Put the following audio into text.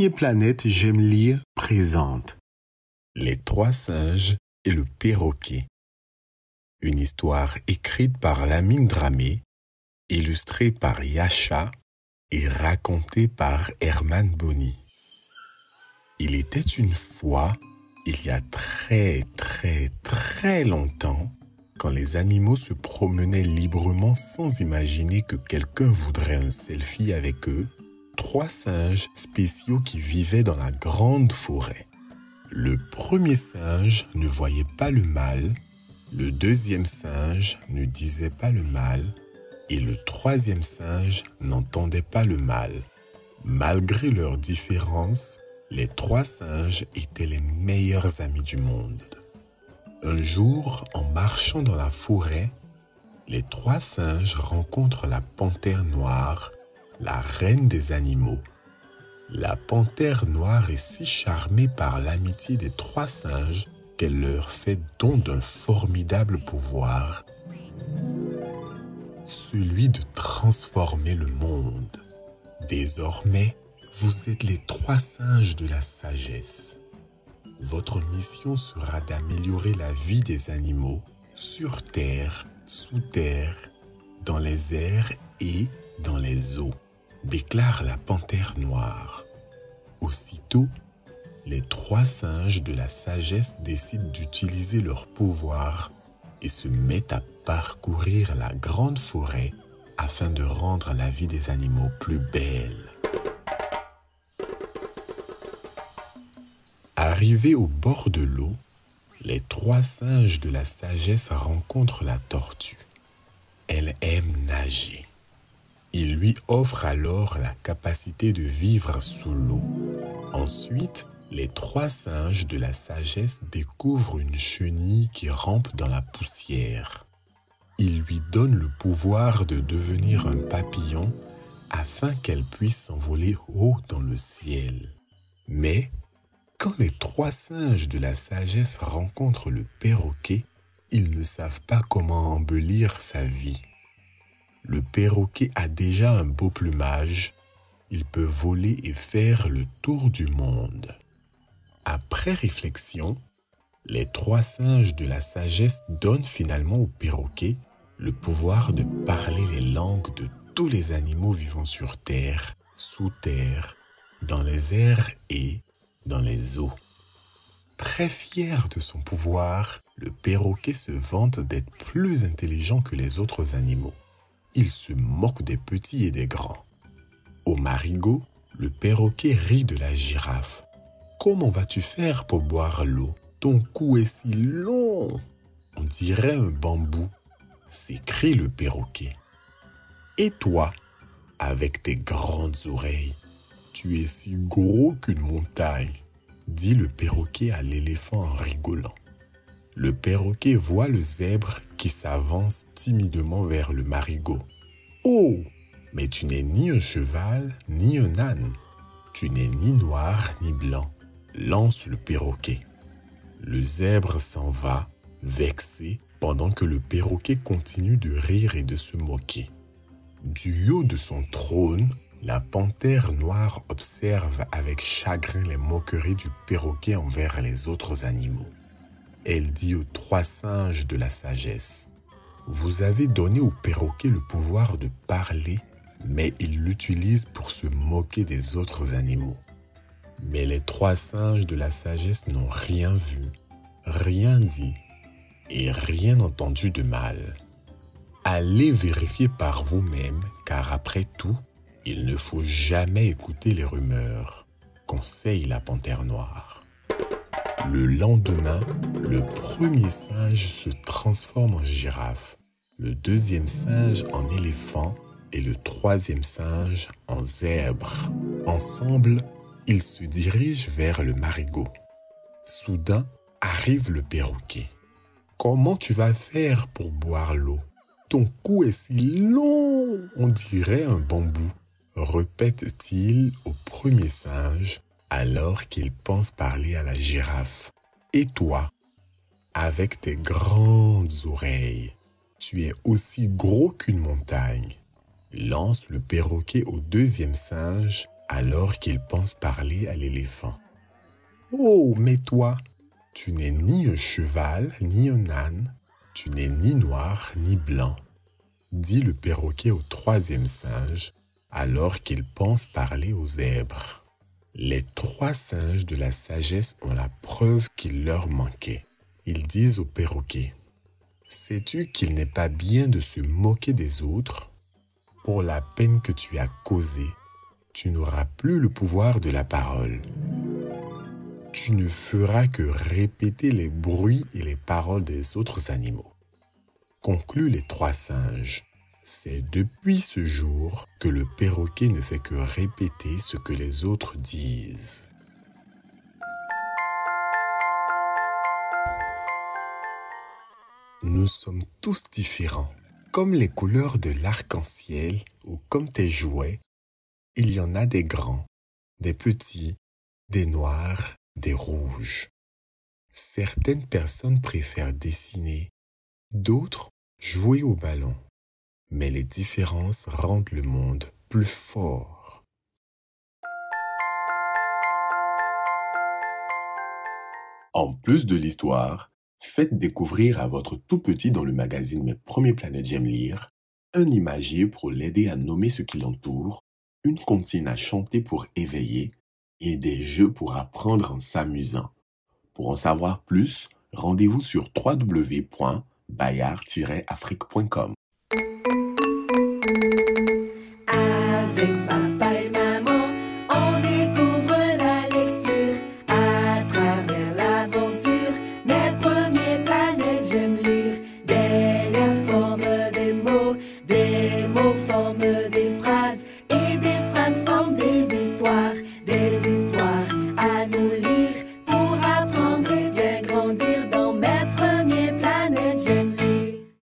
Premier Planète J'aime lire présente Les trois singes et le perroquet. Une histoire écrite par Lamine Dramé, illustrée par Yasha et racontée par Herman Boni. Il était une fois, il y a très longtemps, quand les animaux se promenaient librement sans imaginer que quelqu'un voudrait un selfie avec eux, trois singes spéciaux qui vivaient dans la grande forêt. Le premier singe ne voyait pas le mal, le deuxième singe ne disait pas le mal et le troisième singe n'entendait pas le mal. Malgré leurs différences, les trois singes étaient les meilleurs amis du monde. Un jour, en marchant dans la forêt, les trois singes rencontrent la panthère noire, la reine des animaux. La panthère noire est si charmée par l'amitié des trois singes qu'elle leur fait don d'un formidable pouvoir, celui de transformer le monde. Désormais, vous êtes les trois singes de la sagesse. Votre mission sera d'améliorer la vie des animaux sur terre, sous terre, dans les airs et dans les eaux, déclare la panthère noire. Aussitôt, les trois singes de la sagesse décident d'utiliser leur pouvoir et se mettent à parcourir la grande forêt afin de rendre la vie des animaux plus belle. Arrivés au bord de l'eau, les trois singes de la sagesse rencontrent la tortue. Elle aime nager. Ils lui offrent alors la capacité de vivre sous l'eau. Ensuite, les trois singes de la sagesse découvrent une chenille qui rampe dans la poussière. Ils lui donnent le pouvoir de devenir un papillon afin qu'elle puisse s'envoler haut dans le ciel. Mais, quand les trois singes de la sagesse rencontrent le perroquet, ils ne savent pas comment embellir sa vie. Le perroquet a déjà un beau plumage. Il peut voler et faire le tour du monde. Après réflexion, les trois singes de la sagesse donnent finalement au perroquet le pouvoir de parler les langues de tous les animaux vivant sur terre, sous terre, dans les airs et dans les eaux. Très fier de son pouvoir, le perroquet se vante d'être plus intelligent que les autres animaux. Il se moque des petits et des grands. Au marigot, le perroquet rit de la girafe. « Comment vas-tu faire pour boire l'eau? Ton cou est si long, on dirait un bambou », s'écrie le perroquet. « Et toi, avec tes grandes oreilles, tu es si gros qu'une montagne », dit le perroquet à l'éléphant en rigolant. Le perroquet voit le zèbre qui s'avance timidement vers le marigot. « Oh, mais tu n'es ni un cheval, ni un âne. Tu n'es ni noir, ni blanc. » lance le perroquet. Le zèbre s'en va, vexé, pendant que le perroquet continue de rire et de se moquer. Du haut de son trône, la panthère noire observe avec chagrin les moqueries du perroquet envers les autres animaux. Elle dit aux trois singes de la sagesse: « Vous avez donné au perroquet le pouvoir de parler, mais il l'utilise pour se moquer des autres animaux. » Mais les trois singes de la sagesse n'ont rien vu, rien dit et rien entendu de mal. Allez vérifier par vous-même, car après tout, il ne faut jamais écouter les rumeurs, conseille la panthère noire. Le lendemain, le premier singe se transforme en girafe, le deuxième singe en éléphant et le troisième singe en zèbre. Ensemble, ils se dirigent vers le marigot. Soudain, arrive le perroquet. « Comment tu vas faire pour boire l'eau? Ton cou est si long, on dirait un bambou, » répète-t-il au premier singe alors qu'il pense parler à la girafe. « Et toi, avec tes grandes oreilles, tu es aussi gros qu'une montagne, » lance le perroquet au deuxième singe alors qu'il pense parler à l'éléphant. « Oh, mais toi, tu n'es ni un cheval, ni un âne, tu n'es ni noir, ni blanc, » dit le perroquet au troisième singe, alors qu'il pense parler au zèbre. Les trois singes de la sagesse ont la preuve qu'il leur manquait. Ils disent au perroquet, « Sais-tu qu'il n'est pas bien de se moquer des autres? Pour la peine que tu as causée, tu n'auras plus le pouvoir de la parole. Tu ne feras que répéter les bruits et les paroles des autres animaux. » Concluent les trois singes. C'est depuis ce jour que le perroquet ne fait que répéter ce que les autres disent. Nous sommes tous différents. Comme les couleurs de l'arc-en-ciel ou comme tes jouets, il y en a des grands, des petits, des noirs, des rouges. Certaines personnes préfèrent dessiner, d'autres jouer au ballon. Mais les différences rendent le monde plus fort. En plus de l'histoire, faites découvrir à votre tout petit dans le magazine Mes Premiers Planètes J'aime lire un imagier pour l'aider à nommer ce qui l'entoure, une comptine à chanter pour éveiller et des jeux pour apprendre en s'amusant. Pour en savoir plus, rendez-vous sur www.bayard-afrique.com. Avec papa et maman, on découvre la lecture à travers l'aventure. Mes premiers planètes, j'aime lire. Des lettres forment des mots